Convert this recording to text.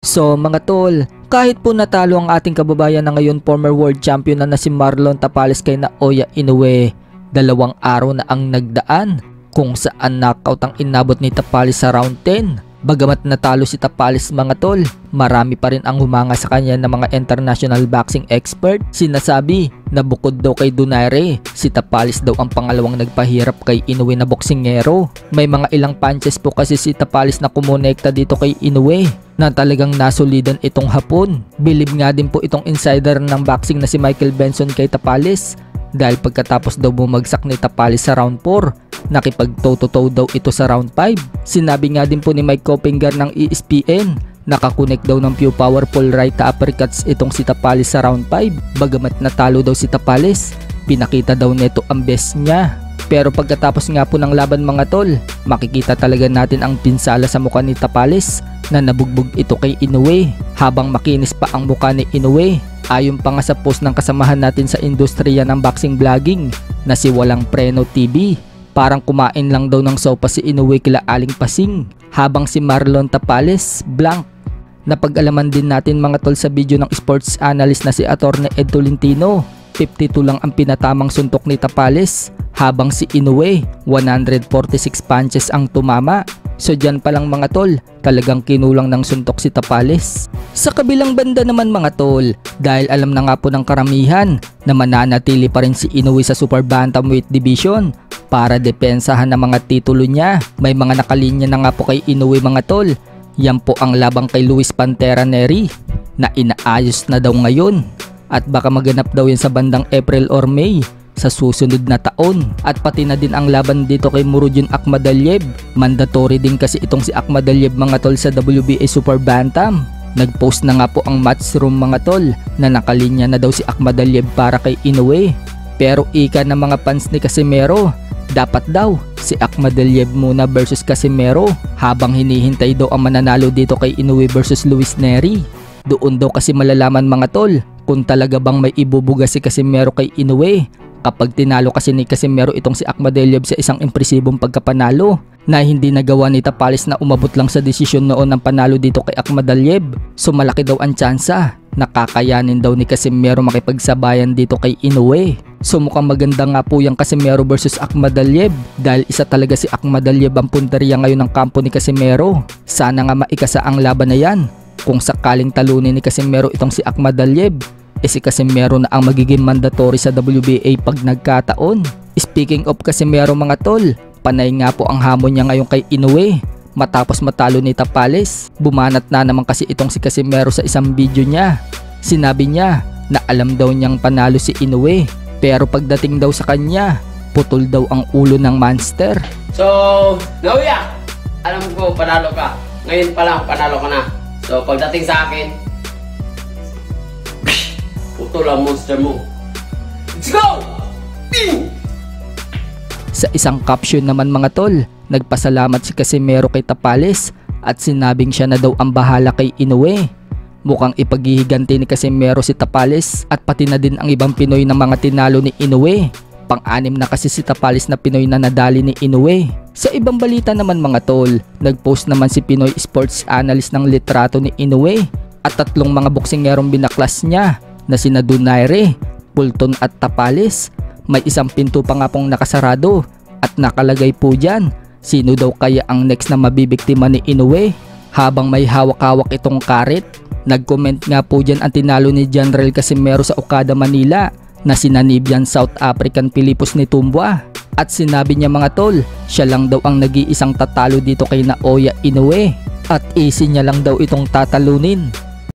So mga tol, kahit po natalo ang ating kababayan na ngayon former world champion na si Marlon Tapales kay Naoya Inoue, 2 araw na ang nagdaan kung saan knockout ang inabot ni Tapales sa round 10. Bagamat natalo si Tapales mga tol, marami pa rin ang humanga sa kanya ng mga international boxing expert. Sinasabi na bukod daw kay Donaire, si Tapales daw ang pangalawang nagpahirap kay Inoue na boksingero. May mga ilang punches po kasi si Tapales na kumonekta dito kay Inoue na talagang nasolidan itong hapon. Bilib nga din po itong insider ng boxing na si Michael Benson kay Tapales dahil pagkatapos daw bumagsak ni Tapales sa round 4, nakipag-toe-to-toe daw ito sa round 5. Sinabi nga din po ni Mike Coppinger ng ESPN, nakakunik daw ng few powerful right uppercuts itong si Tapales sa round 5. Bagamat natalo daw si Tapales, pinakita daw neto ang best niya. Pero pagkatapos nga po ng laban mga tol, makikita talaga natin ang pinsala sa mukha ni Tapales na nabugbog ito kay Inoue habang makinis pa ang mukha ni Inoue. Ayon pa nga sa post ng kasamahan natin sa industriya ng boxing vlogging na si Walang Preno TV, parang kumain lang daw ng sopa si Inoue kila Aling Pasing habang si Marlon Tapales blank. Napag-alaman din natin mga tol sa video ng sports analyst na si Attorney Ed Tolentino, 52 lang ang pinatamang suntok ni Tapales habang si Inoue 146 punches ang tumama. So dyan pa lang mga tol, talagang kinulang ng suntok si Tapales. Sa kabilang banda naman mga tol, dahil alam na nga po ng karamihan na mananatili pa rin si Inoue sa Super Bantamweight Division para depensahan ng mga titulo niya, may mga nakalinya na nga po kay Inoue mga tol. Yan po ang labang kay Luis Pantera Nery na inaayos na daw ngayon at baka maganap daw yan sa bandang April or May sa susunod na taon. At pati na din ang laban dito kay Murodjon Akhmadaliev. Mandatory din kasi itong si Akhmadaliev mga tol sa WBA Super Bantam. Nagpost na nga po ang matchroom mga tol na nakalinya na daw si Akhmadaliev para kay Inoue. Pero ika ng mga fans ni Casimero, dapat daw si Akhmadaliev muna versus Casimero habang hinihintay daw ang mananalo dito kay Inoue versus Luis Nery. Doon daw kasi malalaman mga tol kung talaga bang may ibubuga si Casimero kay Inoue kapag tinalo kasi ni Casimero itong si Akhmadaliev sa isang impresibong pagkapanalo na hindi nagawa ni Tapales na umabot lang sa desisyon noon ng panalo dito kay Akhmadaliev. So malaki daw ang tsansa na kakayanin daw ni Casimero makipagsabayan dito kay Inoue. So mukhang maganda nga po yung Casimero versus Akhmadaliev dahil isa talaga si Akhmadaliev ang punteriya ngayon ng kampo ni Casimero. Sana nga maikasa ang laban na yan. Kung sakaling talunin ni Casimero itong si Akhmadaliev, si Casimero na ang magiging mandatory sa WBA pag nagkataon. Speaking of Casimero mga tol, panay nga po ang hamon niya ngayon kay Inoue matapos matalo ni Tapales. Bumanat na naman kasi itong si Casimero sa isang video niya. Sinabi niya na alam daw niyang panalo si Inoue pero pagdating daw sa kanya, putol daw ang ulo ng monster. So, Naoya, alam ko panalo ka. Ngayon pa lang panalo ka na. So, pagdating sa akin, putol ang monster mo. Let's go! Bing! Sa isang caption naman mga tol, nagpasalamat si Casimero kay Tapales at sinabing siya na daw ang bahala kay Inoue. Mukhang ipaghihiganti ni Casimero si Tapales at pati na din ang ibang Pinoy na mga tinalo ni Inoue. Pang-anim na kasi si Tapales na Pinoy na nadali ni Inoue. Sa ibang balita naman mga tol, nagpost naman si Pinoy sports analyst ng litrato ni Inoue at 3 mga boksingerong binaklas niya na sina Donaire, Pulton at Tapales. May isang pinto pa nga pong nakasarado at nakalagay po dyan, sino daw kaya ang next na mabibiktima ni Inoue habang may hawak-hawak itong karet. Nag-comment nga po dyan ang tinalo ni General Casimero sa Okada Manila na sina Nibian South African Pilipos ni Tumbua. At sinabi niya mga tol, siya lang daw ang nag-iisang tatalo dito kay Naoya Inoue at easy niya lang daw itong tatalunin.